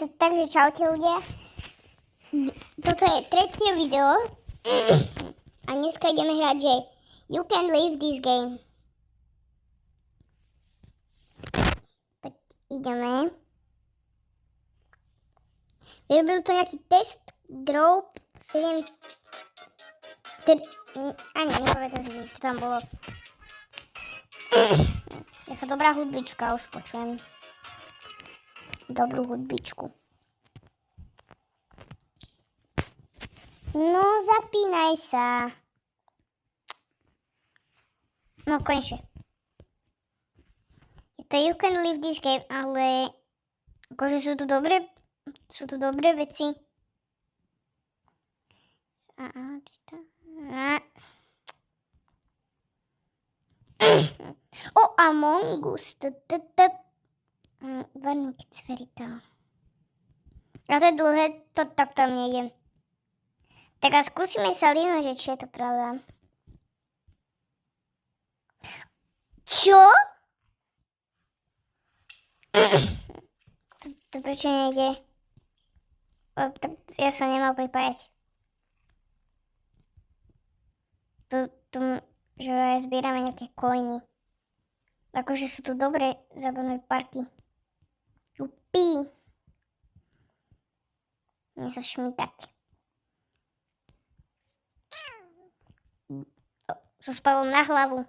Takže čaute ľudia. Toto je tretie video. A dneska ideme hrať, že You Can Leave This Game. Tak ideme. Vyrobil to nejaký test Group 7... Ani nepamätám si, čo tam bolo. Taká dobrá hudbička, už počujem. Dobrú hudbičku. No, zapínaj sa. No, konečne. Je to You Can Leave This Game, ale akože sú tu dobré veci. O, Among Us. Varnú, keď sferita. A to je dlhé, to tak tam nejdem. Tak a skúsime sa línuť, že či je to pravda. Čo? To prečo nejde? Tak ja sa nemal pripájať. Že aj zbierame nejaké coiny. Akože sú tu dobré zábavné parky. Jupi. Nech sa šmykať. So spalom na hlavu.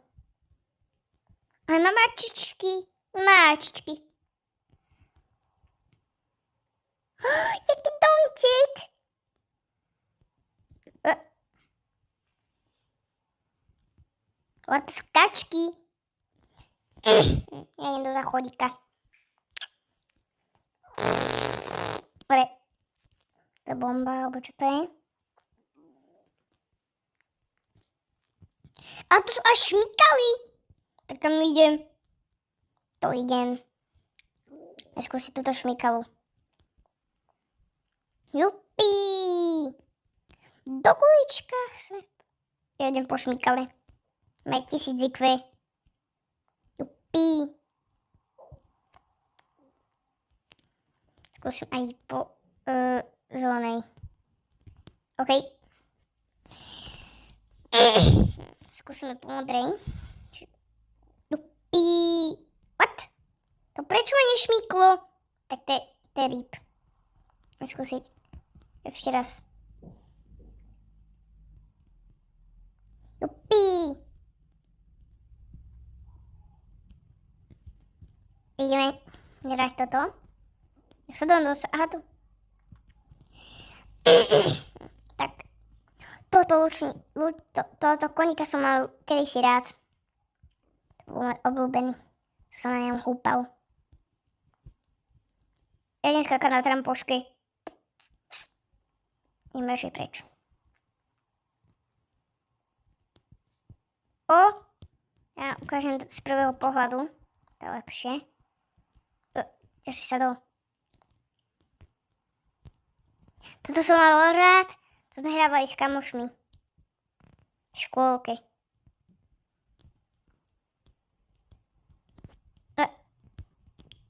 A mám mačičky. Mačičky. Jaký domček. To sú kačky. Ja idem do záchodíka. Dobre. To je bomba, alebo čo to je? A tu sú až šmykali. Tak tam idem. To idem. A skúsiť túto šmykalu. Jupi. Do kulička. Ja idem po šmykale. Maj 1000 IQ. Jupi. Skúsim aj po zelenej. OK. Skúsime po modrej. Jupi. What? To prečo ma nešmyklo? Tak to je rýb. Skúsiť. Ešte raz. Jupi. Ideme hrať toto. Ja sa dám aha tu. Tak. Toto koníka som mal kedysi rád. To bol môj obľúbený. Som sa na ňom húpal. Ja idem skákať na trampoške. Idem radšej preč. Ja ukážem z prvého pohľadu. To je lepšie. Ja si sadol. Toto som mal rád. To sme hrávali s kamošmi. V škôlke.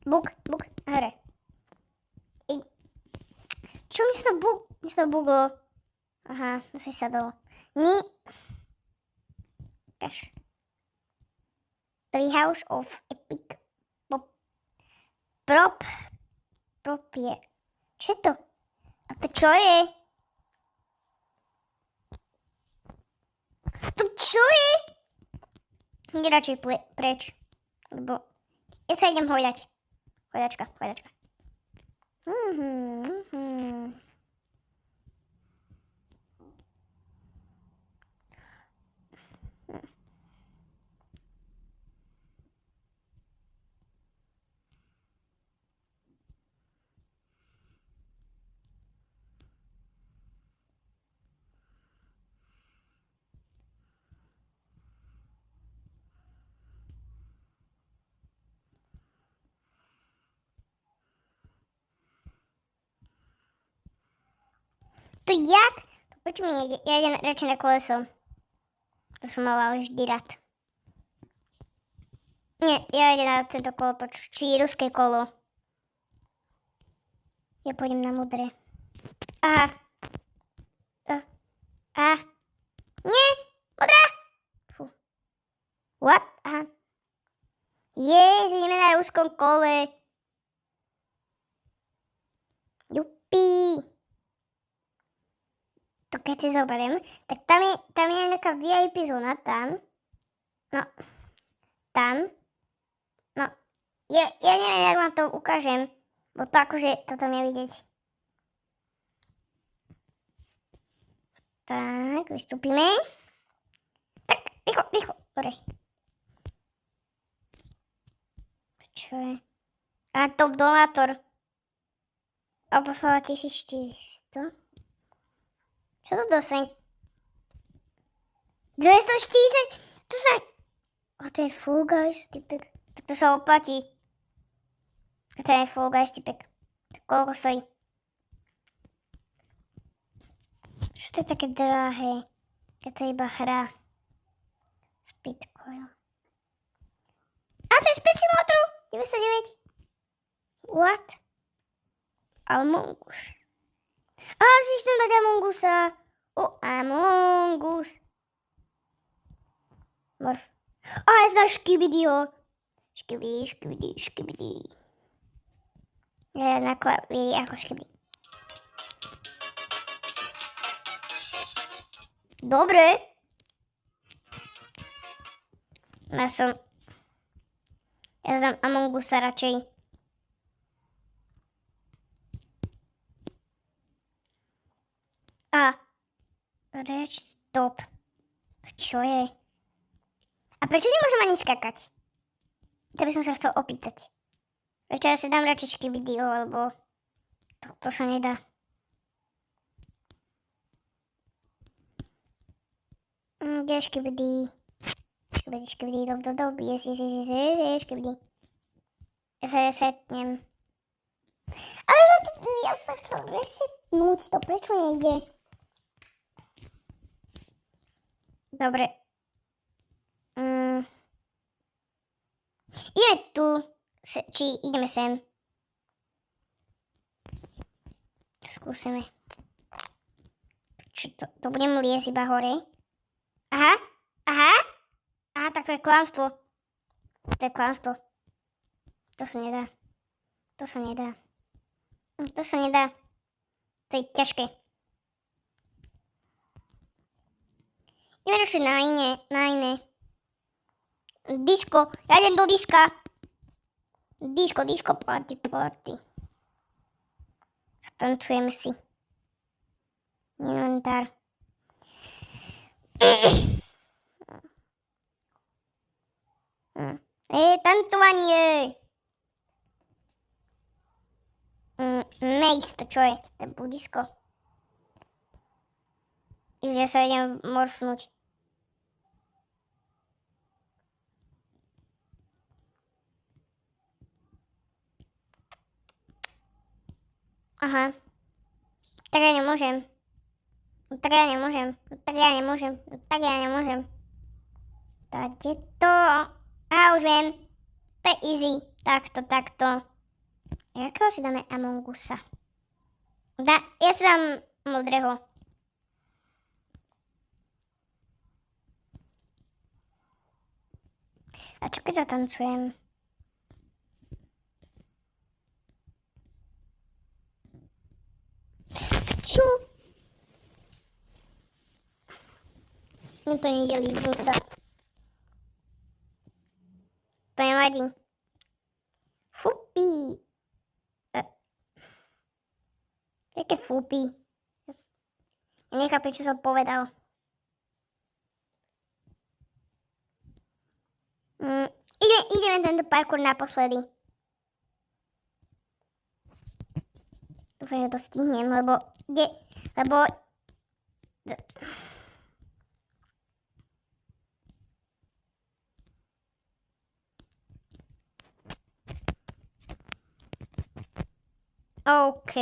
Buk, hore. Čo mi sa to buglo? Aha, to si sadol. Kaž. Treehouse of Epic. Prop je. Čo je to? A to čo je? To čo je? Ide radšej preč. Lebo ja sa idem hojdať. Hojdačka. To jak? Prečo mi nejde? Ja idem radšej na koleso. To som mala vždy rád. Nie, ja idem na tento kolotoč, či ruské kolo. Ja pôjdem na modré. Aha. Nie, modrá. Fú. What? Aha. Ideme na ruskom kole. Jupi. To keď si zoberiem, tak tam je nejaká VIP zóna, tam. No, tam. No, ja neviem, jak vám to ukážem, bo to akože, toto mi vidieť. Tak, vystúpime. Tak, rýchlo, dobre. Čo je? A top donátor. A poslala 1400. Čo to dostane? 240? To sa... A to je Fall Guys, typek. Tak to sa oplatí. A to je Fall Guys, typek. Tak koľko stojí? Čo to je také drahé? Keď to je iba hra. Speedcoil. A to je z 5 simulátorov! 99. What? Among Us. A si chcem dať Among Usa. Among Us. Morf. A ja znam Škibidiho. Škibidi. Ja na klavíri ako Škibidi. Dobre. Ja znam Among Usa radšej. Reč stop. Čo je? A prečo nemôžem ani skakať? To by som sa chcel opýtať. Prečo ja si dám radšej Škibidiho, lebo to sa nedá. Kde je Škibidi? Škibidi, dob, yes, Škibidi. Ja sa resetnem. Ale ja sa chcel resetnúť, to prečo nejde? Dobre. Ideme tu, či ideme sem. Skúsime. Čo to budem liesť iba hore? Aha, tak to je klamstvo. To sa nedá. To je ťažké. Ideme radšej na iné. Disko, ja idem do diska. Disko, party. Zatancujeme si. Inventár. Tancovanie. Mace, to čo je? To je budisko. Ja sa idem morfnúť. Aha. Tak ja nemôžem. Tak ja nemôžem. Tak je to. Už viem. To je easy. Takto. Jakého si dáme Among Usa? Ja si dám modrého. A čo keď zatancujem? Čo? Mne to nejde líbnúť sa. To nevadí. Fupí. Jaké fupí? Ja nechápem, čo som povedal. Ideme tento parkour naposledy. Dúfam, že to stihnem, lebo... OK.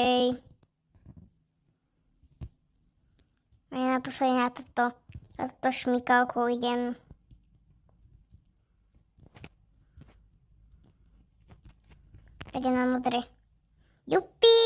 A ja naposledy na toto šmykálku idem. Idem na modré. Jupi!